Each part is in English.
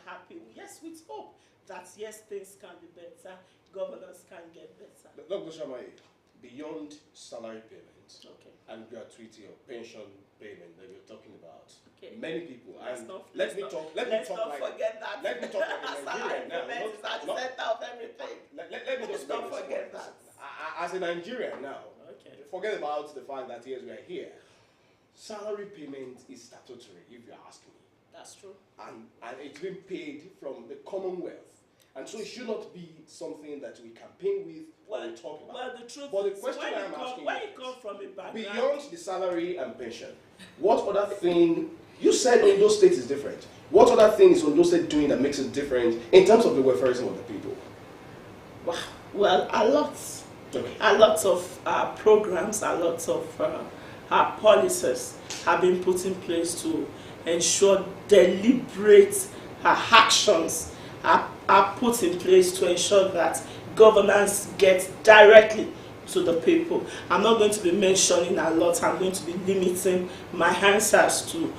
happy. Yes, with hope that yes, things can be better, governance can get better. Dr. Shamaye, beyond salary payments and gratuity or pension payment that you're talking about, many people, let me talk like a Nigerian now. It's at the center of everything. Let me just don't forget that. As a Nigerian now, forget about the fact that yes, we are here. Salary payment is statutory, if you ask me. That's true. And it's been paid from the Commonwealth. And so it should not be something that we campaign with or we talk about. Well, the truth but the is, question I'm asking when you come from a background, beyond the salary and pension, what other thing, you said Ondo State is different. What other thing is Ondo State doing that makes it different in terms of the welfareism of the people? Well, a lot. A lot of programs, a lot of policies have been put in place to ensure deliberate actions are put in place to ensure that governance gets directly to the people. I'm not going to be mentioning a lot. I'm going to be limiting my answers to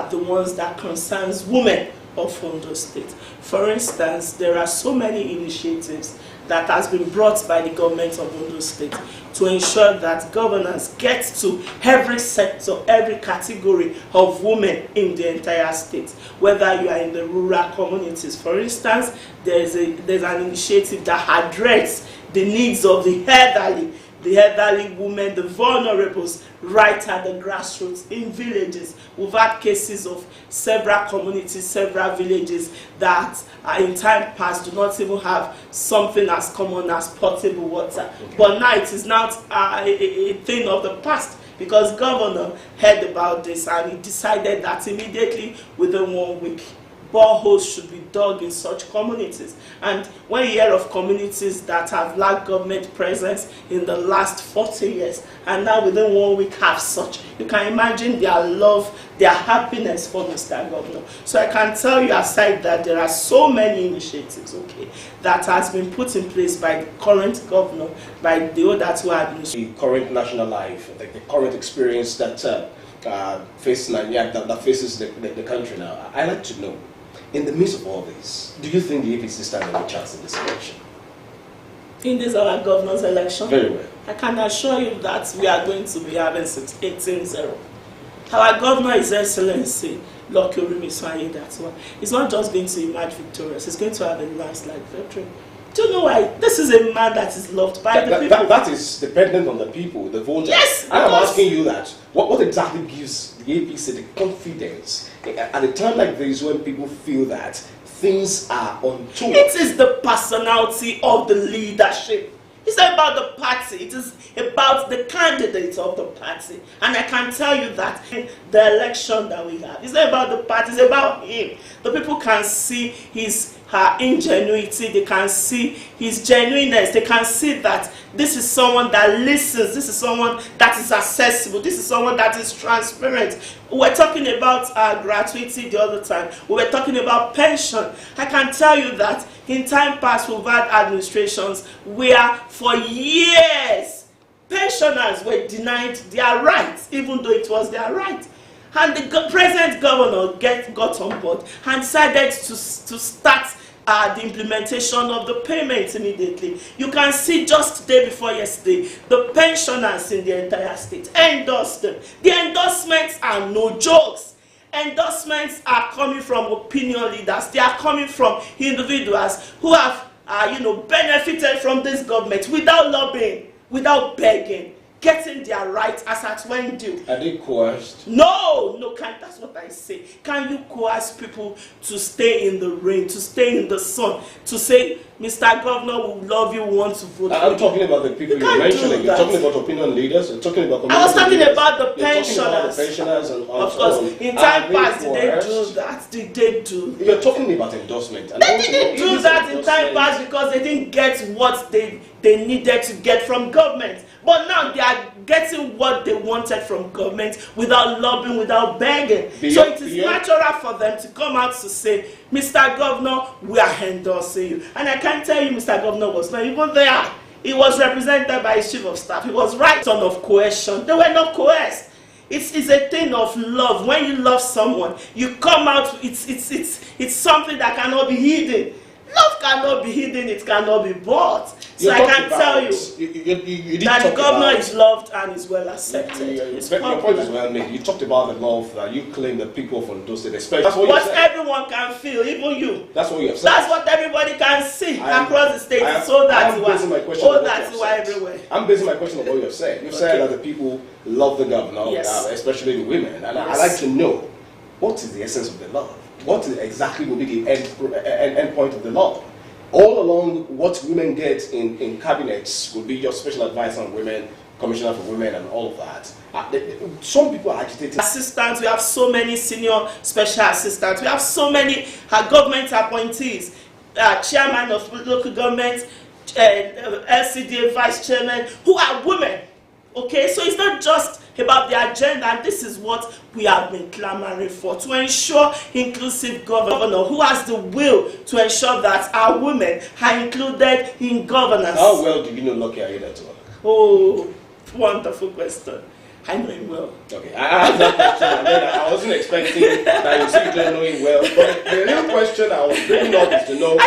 the ones that concerns women of Ondo State. For instance, there are so many initiatives that has been brought by the government of Ondo State to ensure that governance gets to every sector, every category of women in the entire state, whether you are in the rural communities. For instance, there's an initiative that addresses the needs of the elderly women, the vulnerables, right at the grassroots, in villages. We've had cases of several communities, several villages that in time past do not even have something as common as potable water. But now it is not a thing of the past, because governor heard about this and he decided that immediately within 1 week, boreholes should be dug in such communities. And when you hear of communities that have lacked government presence in the last 40 years, and now within 1 week have such, you can imagine their love, their happiness for Mr. Governor. So I can tell you aside that there are so many initiatives, that has been put in place by the current governor, by the other two administrations. The current national life, the current experience that faces the country now. I'd like to know, in the midst of all this, do you think the APC stand a chance in this election? In this our governor's election? Very well. I can assure you that we are going to be having 18-0. Our governor, His Excellency, Lucky Orimisoaye, that's one. He's not just going to emerge victorious, he's going to have a landslide victory. Do you know why? This is a man that is loved by the people. That is dependent on the people, the voters. Yes, I'm asking you that. What exactly gives the APC the confidence at a time like this when people feel that things are on tour? It is the personality of the leadership. It's not about the party, it is about the candidate of the party. And I can tell you that in the election that we have, it's not about the party, it's about him. The people can see his ingenuity, they can see his genuineness, they can see that this is someone that listens, this is someone that is accessible, this is someone that is transparent. We were talking about gratuity the other time, we were talking about pension. I can tell you that in time past we've had administrations where for years pensioners were denied their rights, even though it was their right. And the present governor got on board and decided to start the implementation of the payments immediately. You can see just day before yesterday, the pensioners in the entire state endorsed them. The endorsements are no jokes. Endorsements are coming from opinion leaders. They are coming from individuals who have benefited from this government without lobbying, without begging, getting their rights as at when due. Are they coerced? No, that's what I say. Can you coerce people to stay in the rain, to stay in the sun, to say, Mr. Governor, we love you, we want to vote for you? I'm talking about the people you're mentioning. You're talking about opinion leaders. You're talking about I was talking about the pensioners. About the pensioners and of course, in time past, did they do that? Did they do? You're talking about endorsement. And they didn't do that in time past because they didn't get what they needed to get from government. But now they are getting what they wanted from government without lobbying, without begging. So it is natural for them to come out to say, Mr. Governor, we are endorsing you. And I can tell you, Mr. Governor was not even there. He was represented by his chief of staff. He was right on of coercion. They were not coerced. It's a thing of love. When you love someone, you come out. It's something that cannot be hidden. Love cannot be hidden. It cannot be bought. So I can tell you that the governor is loved and is well accepted. Your point is well made. You talked about the love that you claim that people from those states, especially what everyone can feel, even you. That's what you have said. That's what everybody can see across the state. So that you are everywhere. I'm basing my question on what you have said. You've said that the people love the governor, especially the women, and I'd like to know what is the essence of the love. What exactly will be the end point of the love? All along, what women get in cabinets will be your special advice on women, commissioner for women, and all of that. Some people are agitated. Assistants, we have so many senior special assistants. We have so many government appointees, chairman of local government, LCDA vice chairman, who are women. Okay, so it's not just about the agenda, and this is what we have been clamoring for, to ensure inclusive governor who has the will to ensure that our women are included in governance. How well do you know Lucky Aiyedatiwa? Oh, wonderful question. I know him well. Okay, I asked that question, and then I wasn't expecting that you say you don't know him well. But the real question I was bringing up is to know,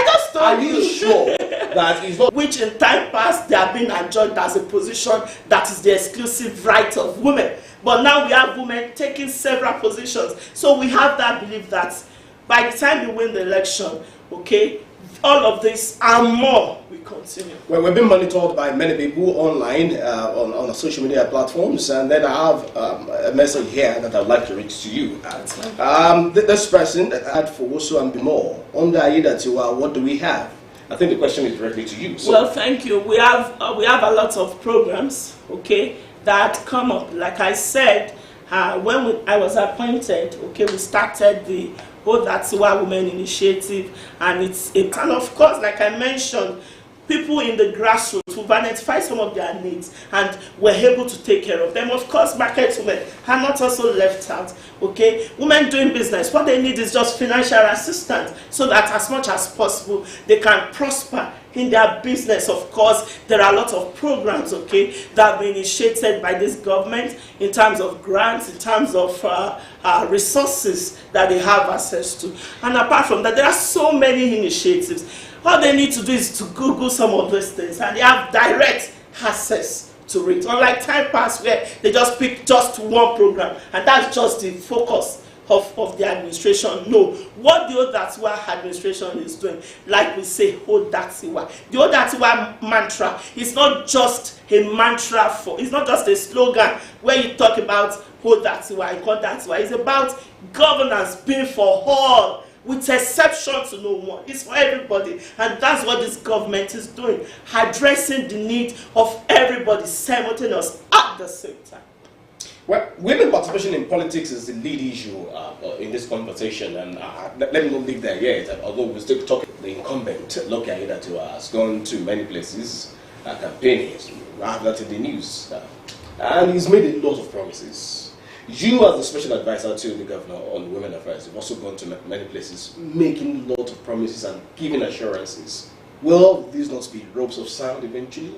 are you sure that he's not... Which in time past, they have been adjudged as a position that is the exclusive right of women. But now we have women taking several positions. So we have that belief that by the time you win the election, okay, all of this and more will continue. Well, we've been monitored by many people online on social media platforms, and then I have a message here that I'd like to read to you. This person had for Woso and Bimo under Aiyedatiwa, what do we have? I think the question is directly to you. So. Well, thank you. We have a lot of programs, okay, that come up. Like I said, when I was appointed, okay, we started the Osrc Women Initiative, and and of course, like I mentioned, people in the grassroots who've identified some of their needs and were able to take care of them. Of course, market women are not also left out. Okay, women doing business, what they need is just financial assistance so that as much as possible they can prosper in their business. Of course, there are a lot of programs, okay, that have been initiated by this government in terms of grants, in terms of resources that they have access to. And apart from that, there are so many initiatives. All they need to do is to Google some of these things, and they have direct access to it. Unlike time past where they just pick just one program, and that's just the focus of the administration. No, what the Osrc administration is doing, like we say, Osrc. The Osrc mantra is not just a mantra it's not just a slogan where you talk about Osrc. It's about governance being for all, with exception to no one. It's for everybody, and that's what this government is doing, addressing the need of everybody simultaneously at the same time. Well, women participation in politics is the lead issue in this conversation, and let me not leave there yet. Although we're still talking, the incumbent Lucky Aiyedatiwa has gone to many places, campaigning, I have that in the news, and he's made a lot of promises. You, as the special advisor to the governor on women affairs, have also gone to many places, making a lot of promises and giving assurances. Will these not be ropes of sound eventually,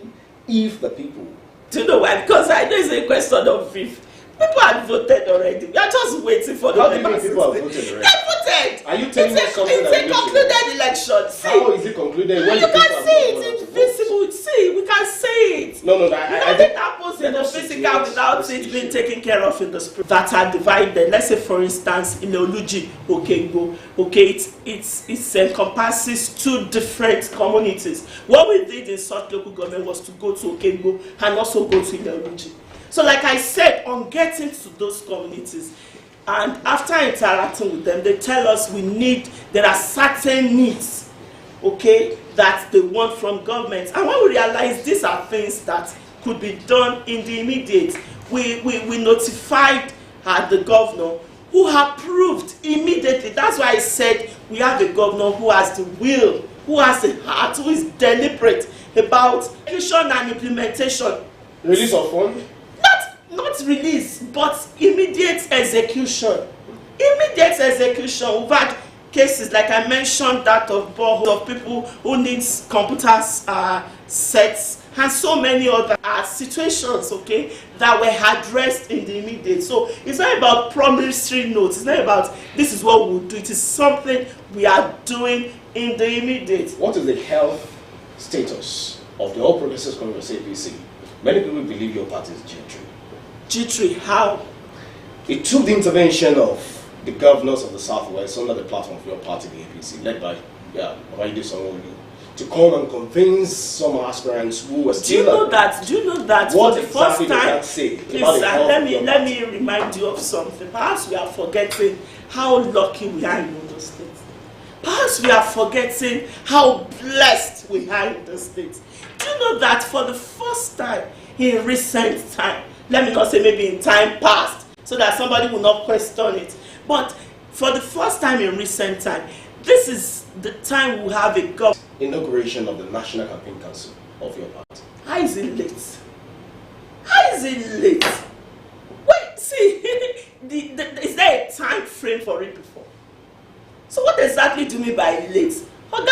if the people... Do you know why? Because I know it's a question of if. People had voted already. We are just waiting for the... How do you mean people have voted already? They voted! Are you telling us something that... It's a concluded election. See? How is it concluded? When you can see it. It's visible. See, we can see it. No, I think happens in the physical without it being taken care of in the spirit. That are divided. Let's say, for instance, in Oluji, Okengbo, okay, it encompasses two different communities. What we did in South local government was to go to Okengbo and also go to Oluji. So like I said, on getting to those communities, and after interacting with them, they tell us there are certain needs, okay, that they want from government. And when we realize these are things that could be done in the immediate, we notified the governor, who approved immediately. That's why I said we have a governor who has the will, who has the heart, who is deliberate about execution and implementation. Release of funds? Not release, but immediate execution. Immediate execution. We've had cases, like I mentioned, that of people who need computers sets, and so many other situations, okay, that were addressed in the immediate. So it's not about promissory notes. It's not about this is what we'll do. It is something we are doing in the immediate. What is the health status of the All Progressives Congress APC? Many people believe your party is G3. G3, how? It took the intervention of the governors of the Southwest under the platform of your party, the APC, led by Raide Sanwo-Olu, to come and convince some aspirants who were still. Do you know that what for the exactly first time? That say Please, let me remind you of something. Perhaps we are forgetting how lucky we are in Ondo State. Perhaps we are forgetting how blessed we are in the state. Do you know that for the first time in recent time, let me not say maybe in time past, so that somebody will not question it, but for the first time in recent time, this is the time we have a government. Inauguration of the National Campaign Council of your party. How is it late? How is it late? Wait, see, is there a time frame for it before? So what exactly do you mean by late? What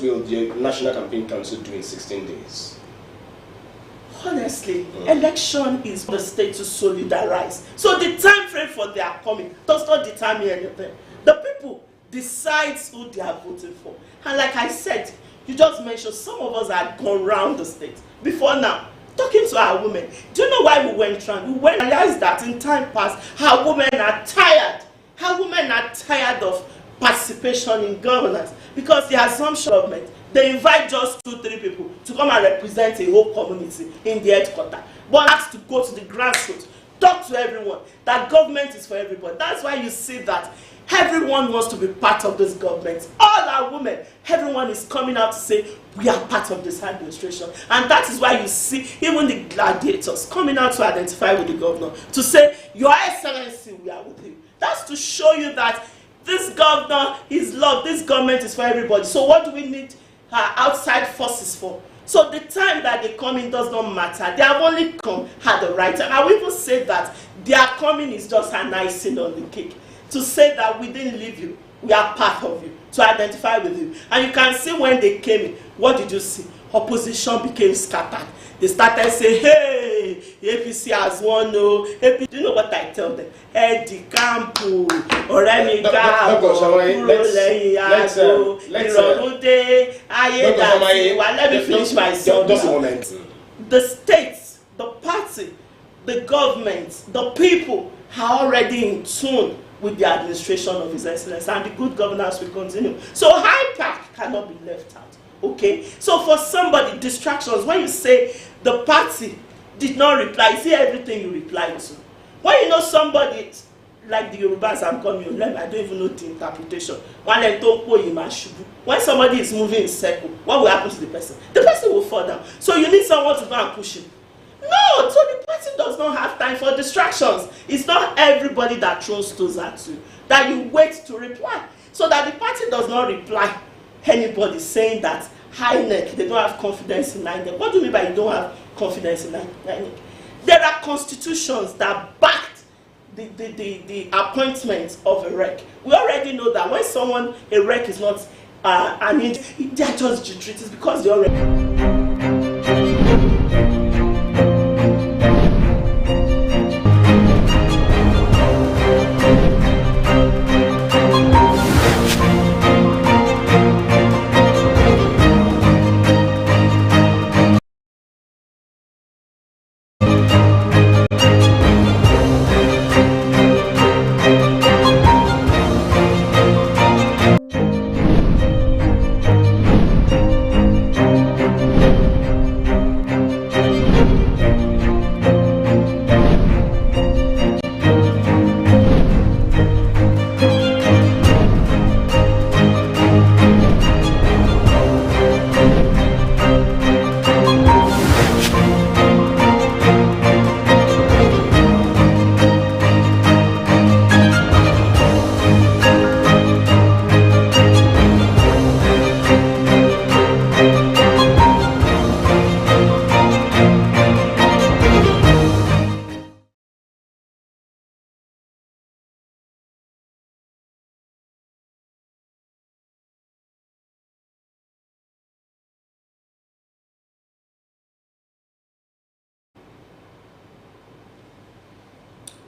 will the National Campaign Council do in 16 days? Honestly, election is for the state to solidarize. So the time frame for their coming does not determine anything. The people decide who they are voting for. And like I said, you just mentioned some of us had gone round the state before now, talking to our women. Do you know why we went round? We realized that in time past, our women are tired. Our women are tired of participation in governance because the assumption government, they invite just 2-3 people to come and represent a whole community in the headquarters. But has to go to the grassroots, talk to everyone, that government is for everybody. That's why you see that everyone wants to be part of this government. All our women, everyone is coming out to say, we are part of this administration. And that is why you see even the gladiators coming out to identify with the governor, to say, Your Excellency, we are with you. That's to show you that this governor is loved, this government is for everybody. So what do we need outside forces for? So the time that they come in does not matter. They have only come at the right time. I will even say that their coming is just an icing on the cake. To say that we didn't leave you, we are part of you, to identify with you. And you can see when they came in, what did you see? Opposition became scattered. They started saying, hey, APC has won, no. APC. Do you know what I tell them? Eddie Campo, Oremi Gabo, Urole Yago, Ironude, Ayedatiwa. Let me finish my song. The states, the party, the government, the people are already in tune with the administration of His Excellency, and the good governance will continue. So High Park cannot be left out. Okay? So for somebody, distractions, when you say the party did not reply, you see everything you replied to. When you know somebody, like the Yorubas I'm coming, I don't even know the interpretation. When somebody is moving in circle, what will happen to the person? The person will fall down. So you need someone to go and push him. No, so the party does not have time for distractions. It's not everybody that throws stones at you, that you wait to reply. So that the party does not reply anybody saying that INEC, they don't have confidence in INEC. What do you mean by you don't have confidence in INEC? There are constitutions that backed the appointment of a rec. We already know that when someone, a rec is not an injury, they are just treated because they already...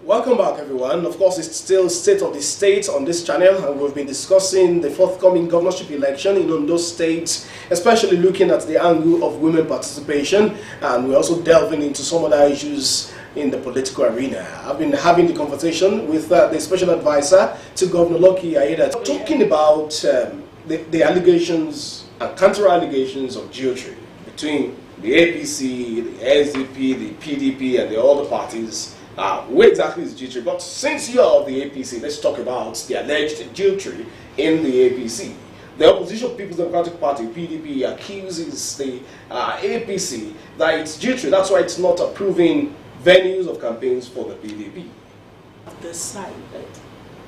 Welcome back, everyone. Of course, it's still State of the State on this channel, and we've been discussing the forthcoming governorship election in Ondo State, especially looking at the angle of women participation, and we're also delving into some other issues in the political arena. I've been having the conversation with the special advisor to Governor Lucky Aiyeda, talking about the allegations and counter-allegations of geometry between the APC, the SDP, the PDP, and the other parties. Where exactly is geometry? But since you are of the APC, let's talk about the alleged geometry in the APC. The Opposition People's Democratic Party, PDP, accuses the APC that it's geometry. That's why it's not approving venues of campaigns for the PDP. Decided.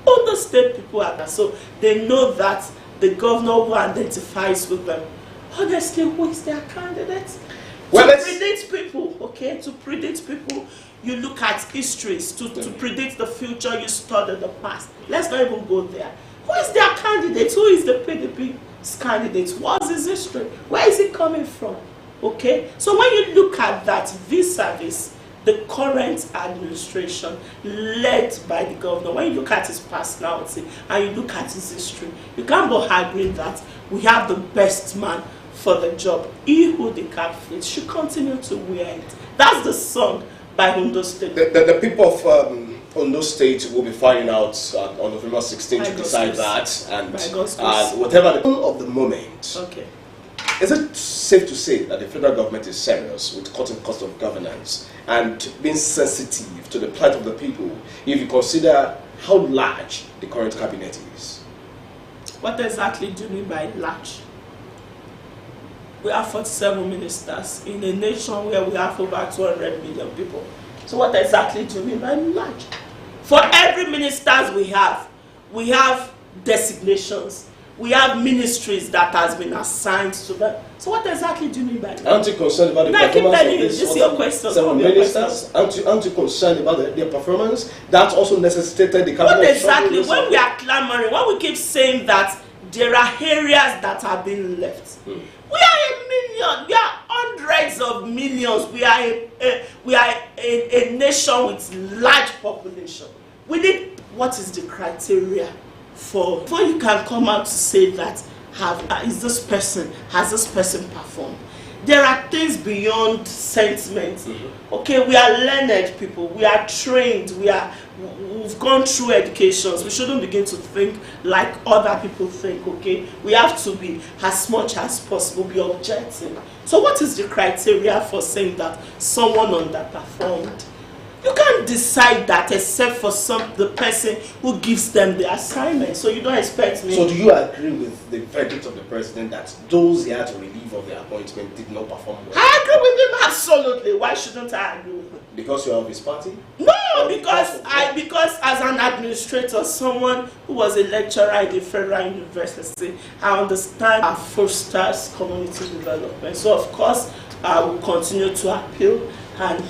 All the state people are there, so they know that the governor who identifies with them, honestly, who is their candidate? Well, to predict people, okay? To predict people, you look at histories. To predict the future, you study the past. Let's not even go there. Who is their candidate? Who is the PDP's candidate? What's his history? Where is he coming from? Okay? So when you look at that vis-a-vis the current administration led by the governor, when you look at his personality and you look at his history, you can't but agree that we have the best man for the job. He who the cap fits should continue to wear it. That's the song by Ondo State. The people of Ondo State will be finding out on November 16th to decide that, and whatever the of the moment. Okay. Is it safe to say that the federal government is serious with cutting cost of governance and being sensitive to the plight of the people if you consider how large the current cabinet is? What exactly do you mean by large? We have 47 ministers in a nation where we have over 200 million people. So what exactly do you mean by large? For every ministers we have designations. We have ministries that has been assigned to them. So what exactly do you mean by that? Aren't you concerned about the performance of this is your question. Seven ministers? Aren't you concerned about their performance? That also necessitated the cabinet. What exactly? When we are clamoring, when we keep saying that there are areas that have been left, we are a million. We are hundreds of millions. We are a nation with large population. We need, what is the criteria for before you can come out to say that has this person performed? There are things beyond sentiment. Okay, we are learned people, we are trained, we've gone through educations. We shouldn't begin to think like other people think. Okay, we have to be, as much as possible, be objective. So what is the criteria for saying that someone underperformed? You can't decide that except for the person who gives them the assignment. So you don't expect me. So do you agree with the verdict of the president that those he had to relieve of their appointment did not perform well? I agree with him absolutely. Why shouldn't I agree with him? Because you are of his party? No, because as an administrator, someone who was a lecturer at the Federal University, I understand our fosters community development. So of course I will continue to appeal and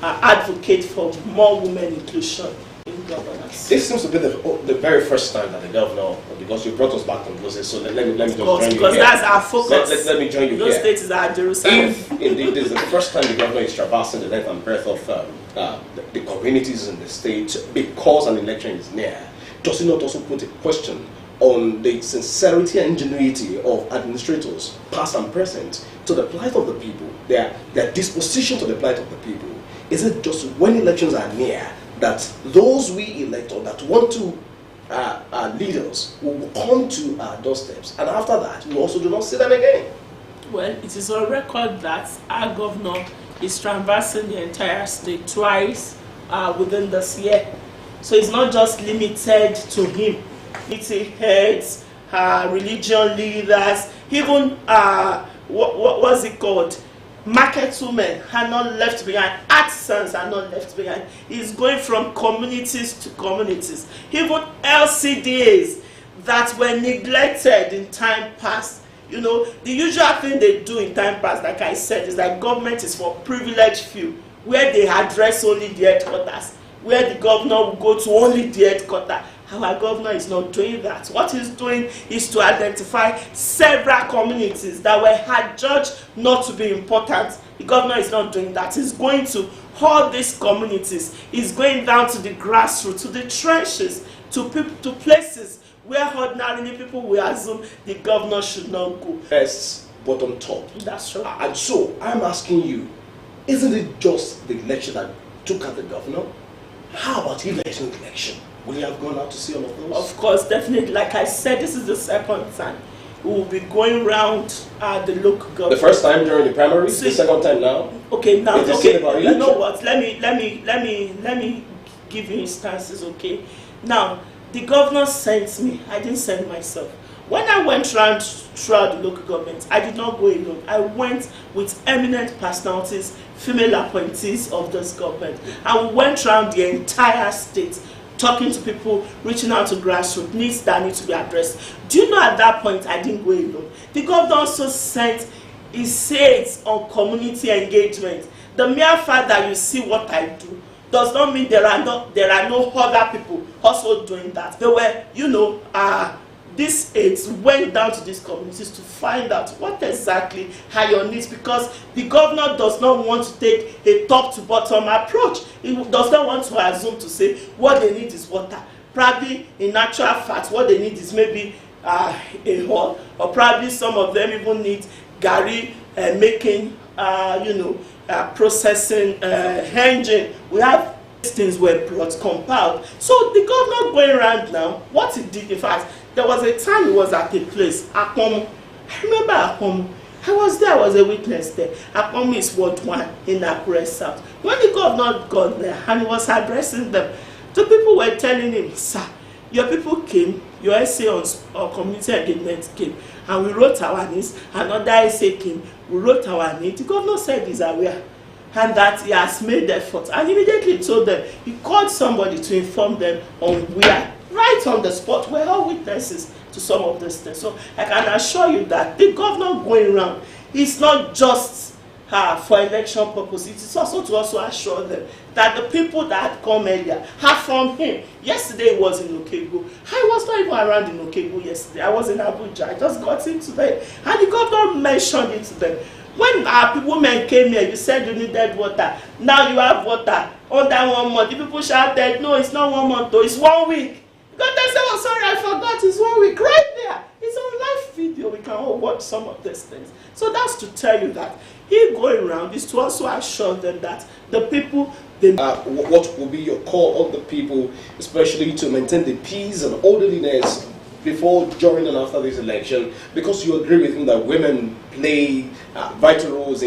advocate for more women inclusion in governance. This seems to be the very first time that the governor, because you brought us back to Moses, so let me just join you here. Because that's our focus. Let me join you Those here. states are Jerusalem. If indeed this is the first time the governor is traversing the length and breadth of the communities in the state because an election is near, does it not also put a question on the sincerity and ingenuity of administrators, past and present, to the plight of the people, their disposition to the plight of the people? Is it just when elections are near that those we elect or that want to lead us will come to our doorsteps, and after that we also do not see them again? Well, it is on record that our governor is traversing the entire state twice within this year. So it's not just limited to him. Community heads, religion leaders, even what's it called? Market women are not left behind. Artisans are not left behind. It's going from communities to communities. Even LCDAs that were neglected in time past. The usual thing they do in time past, like I said, is that government is for privileged few, where they address only the headquarters, where the governor will go to only the headquarters. Our governor is not doing that. What he's doing is to identify several communities that were judged not to be important. The governor is not doing that. He's going to all these communities. He's going down to the grassroots, to the trenches, to places where ordinarily people will assume the governor should not go. First, bottom top. That's right. And so, I'm asking you, isn't it just the election that took out the governor? How about if there is no election? Will you have gone out to see all of those? Of course, definitely. Like I said, this is the second time we will be going around the local government. The first time during the primaries, the second time now. Okay, now okay. You know what? Let me give you instances. Okay, now the governor sent me. I didn't send myself. When I went around throughout the local government, I did not go alone. I went with eminent personalities, female appointees of this government, and we went around the entire state, talking to people, reaching out to grassroots needs that need to be addressed. Do you know at that point I didn't go alone? The governor also sent his aides on community engagement. The mere fact that you see what I do does not mean there are no other people also doing that. They were, these aides went down to these communities to find out what exactly are your needs, because the governor does not want to take a top to bottom approach. He does not want to assume to say what they need is water. Probably in actual fact what they need is maybe a hall, or probably some of them even need gari making, processing engine. We have things were brought compiled. So the governor going around now, what he did, in fact, there was a time he was at a place, Akpomu. I remember Akpomu. I was there, I was a witness there. Akpomu is Ward 1 in Akure South. When the governor got there and he was addressing them, the people were telling him, sir, your people came, your essay on community engagement came, and we wrote our needs. Another essay came, we wrote our needs. The governor said he's aware, and that he has made effort, and immediately told them, he called somebody to inform them on where, right on the spot. We're all witnesses to some of these things. So I can assure you that the governor going around is not just for election purposes. It is also to assure them that the people that had come earlier are from him. Yesterday was in Okegbo. I was not even around in Okegbo yesterday. I was in Abuja. I just got in today. And the governor mentioned it to them. When our women came here, you said you needed water. Now you have water. Under 1 month, the people shouted, no, it's not 1 month, though, it's 1 week. God, they said, oh, sorry, I forgot, it's 1 week. Right there. It's on live video. We can all watch some of these things. So that's to tell you that he going around is to also assure them that the people, what will be your call on the people, especially to maintain the peace and orderliness before, during, and after this election? Because you agree with him that women play vital roles in